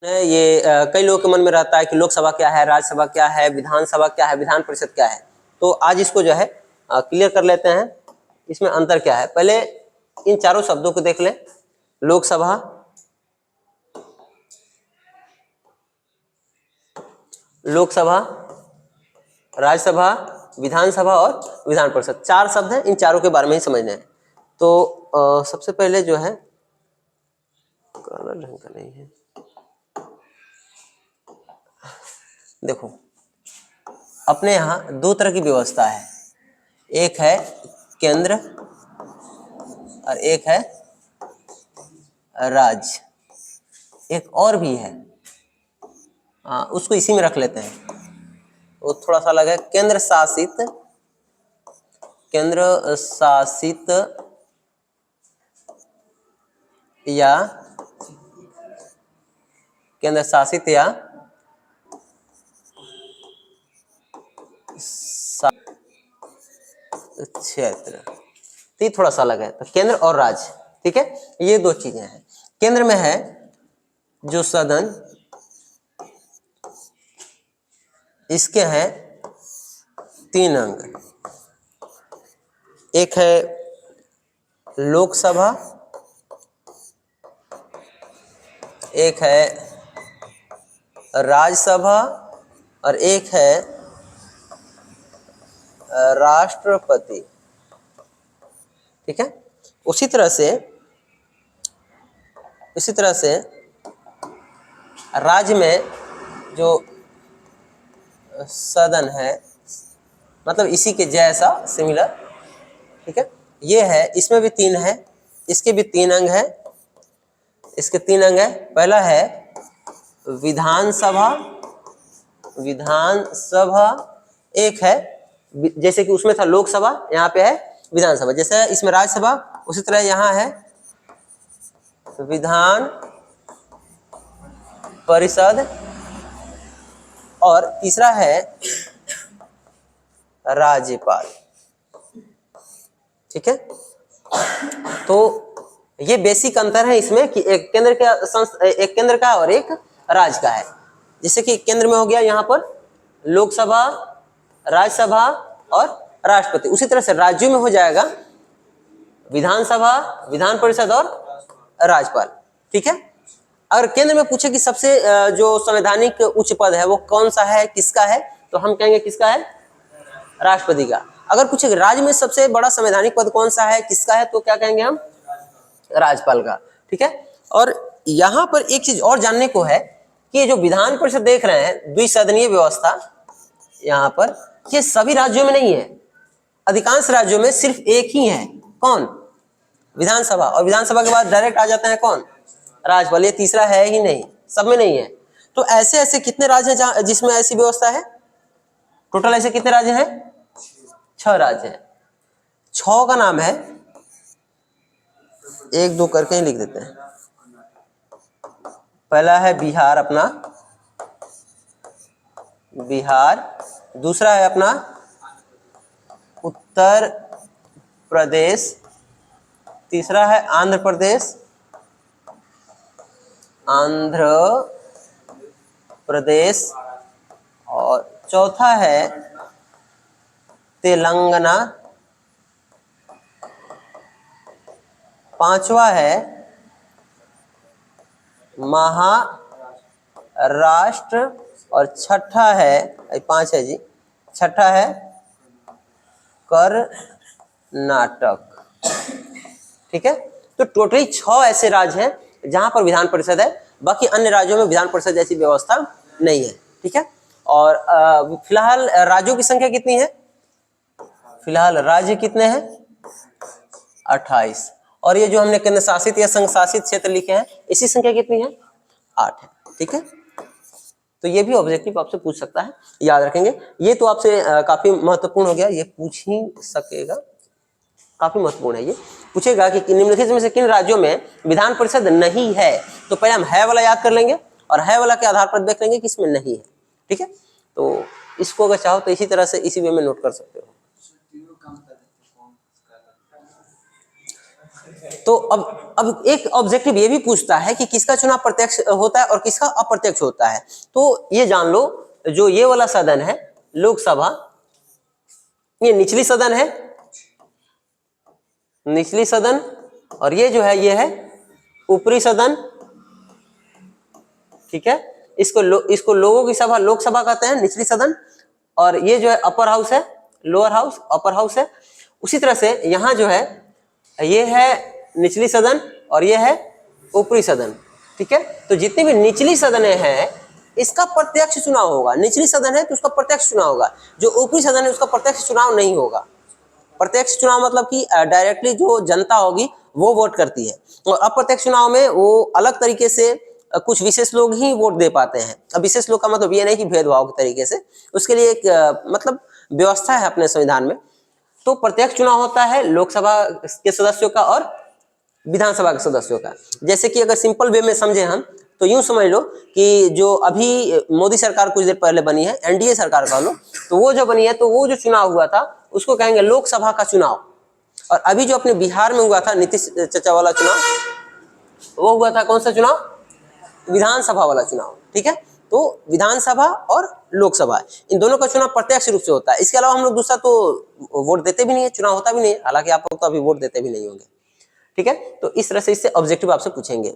ये कई लोगों के मन में रहता है कि लोकसभा क्या है, राज्यसभा क्या है, विधानसभा क्या है, विधान परिषद क्या है। तो आज इसको जो है क्लियर कर लेते हैं, इसमें अंतर क्या है। पहले इन चारों शब्दों को देख लें। लोकसभा, लोकसभा, राज्यसभा, विधानसभा और विधान परिषद, चार शब्द हैं। इन चारों के बारे में ही समझना है। तो सबसे पहले जो है, कलर ढंग का नहीं है, देखो अपने यहाँ दो तरह की व्यवस्था है, एक है केंद्र और एक है राज्य। एक और भी है, उसको इसी में रख लेते हैं, वो थोड़ा सा अलग है। केंद्र शासित या केंद्र शासित या क्षेत्र, तो ये थोड़ा सा अलग है। तो केंद्र और राज्य, ठीक है, ये दो चीजें हैं। केंद्र में है जो सदन, इसके हैं 3 अंग। एक है लोकसभा, एक है राज्यसभा और एक है राष्ट्रपति, ठीक है। उसी तरह से राज्य में जो सदन है, मतलब इसी के जैसा सिमिलर, ठीक है, ये है। इसमें भी 3 है, इसके भी 3 अंग है, इसके 3 अंग है। पहला है विधानसभा, एक है जैसे कि उसमें था लोकसभा, यहाँ पे है विधानसभा। जैसे इसमें राज्यसभा, उसी तरह यहाँ है विधान परिषद, और तीसरा है राज्यपाल, ठीक है। तो ये बेसिक अंतर है इसमें कि एक केंद्र का और एक राज्य का है। जैसे कि केंद्र में हो गया यहाँ पर लोकसभा, राज्यसभा और राष्ट्रपति। उसी तरह से राज्यों में हो जाएगा विधानसभा, विधान परिषद और राज्यपाल, ठीक है। अगर केंद्र में पूछे कि सबसे जो संवैधानिक उच्च पद है वो कौन सा है, किसका है, तो हम कहेंगे किसका है, राष्ट्रपति का। अगर पूछे राज्य में सबसे बड़ा संवैधानिक पद कौन सा है, किसका है, तो क्या कहेंगे हम, राज्यपाल का, ठीक है। और यहाँ पर एक चीज और जानने को है कि जो विधान परिषद देख रहे हैं, द्विसदनीय व्यवस्था, यहाँ पर ये सभी राज्यों में नहीं है। अधिकांश राज्यों में सिर्फ एक ही है, कौन, विधानसभा, और विधानसभा के बाद डायरेक्ट आ जाते हैं कौन, राज्यपाल। ये तीसरा है ही नहीं, सब में नहीं है। तो ऐसे ऐसे कितने राज्य हैं जिसमें ऐसी व्यवस्था है? टोटल ऐसे कितने राज्य हैं? 6 राज्य हैं। 6 का नाम है, 1 2 करके ही लिख देते हैं। पहला है बिहार, अपना बिहार। दूसरा है अपना उत्तर प्रदेश। तीसरा है आंध्र प्रदेश, और चौथा है तेलंगाना। 5वां है महाराष्ट्र, और छठा है, 5 है जी, छठा है कर्नाटक, ठीक है। तो टोटली 6 ऐसे राज्य हैं जहां पर विधान परिषद है। बाकी अन्य राज्यों में विधान परिषद जैसी व्यवस्था नहीं है, ठीक है। और फिलहाल राज्यों की संख्या कितनी है? फिलहाल राज्य कितने हैं? 28। और ये जो हमने केंद्र शासित या संघ शासित क्षेत्र लिखे हैं, इसी संख्या कितनी है? 8 है, ठीक है। तो ये भी ऑब्जेक्टिव आपसे पूछ सकता है, याद रखेंगे। ये तो आपसे काफी महत्वपूर्ण हो गया, ये पूछ ही सकेगा, काफी महत्वपूर्ण है। ये पूछेगा कि निम्नलिखित में से किन राज्यों में विधान परिषद नहीं है। तो पहले हम है वाला याद कर लेंगे और है वाला के आधार पर देख लेंगे कि इसमें नहीं है, ठीक है। तो इसको अगर चाहो तो इसी तरह से इसी वे में नोट कर सकते हो। तो अब एक ऑब्जेक्टिव ये भी पूछता है कि किसका चुनाव प्रत्यक्ष होता है और किसका अप्रत्यक्ष होता है। तो ये जान लो, जो ये वाला सदन है लोकसभा, ये निचली सदन है, निचली सदन, और ये जो है ये है ऊपरी सदन, ठीक है। इसको लोगों की सभा लोकसभा कहते हैं, निचली सदन, और ये जो है अपर हाउस है, लोअर हाउस, अपर हाउस है। उसी तरह से यहाँ जो है ये है निचली सदन और ये है ऊपरी सदन, ठीक है। तो जितनी भी निचली सदनें हैं इसका प्रत्यक्ष चुनाव होगा। निचली सदन है तो उसका प्रत्यक्ष चुनाव होगा, जो ऊपरी सदन है उसका प्रत्यक्ष चुनाव नहीं होगा। प्रत्यक्ष चुनाव मतलब कि डायरेक्टली जो जनता होगी वो वोट करती है, और अप्रत्यक्ष चुनाव में वो अलग तरीके से कुछ विशेष लोग ही वोट दे पाते हैं। अब विशेष लोग का मतलब ये नहीं कि भेदभाव के तरीके से, उसके लिए एक मतलब व्यवस्था है अपने संविधान में। तो प्रत्यक्ष चुनाव होता है लोकसभा के सदस्यों का और विधानसभा के सदस्यों का। जैसे कि अगर सिंपल वे में समझे हम तो यूं समझ लो कि जो अभी मोदी सरकार कुछ देर पहले बनी है, एनडीए सरकार कह लो, तो वो जो बनी है तो वो जो चुनाव हुआ था उसको कहेंगे लोकसभा का चुनाव। और अभी जो अपने बिहार में हुआ था नीतीश चाचा वाला चुनाव, वो हुआ था कौन सा चुनाव? विधानसभा वाला चुनाव, ठीक है। तो विधानसभा और लोकसभा इन दोनों का चुनाव प्रत्यक्ष रूप से होता है। इसके अलावा हम लोग दूसरा तो वोट देते भी नहीं है, चुनाव होता भी नहीं है, हालांकि आप लोग तो अभी वोट देते भी नहीं होंगे, ठीक है। तो इस तरह से इससे ऑब्जेक्टिव आपसे पूछेंगे।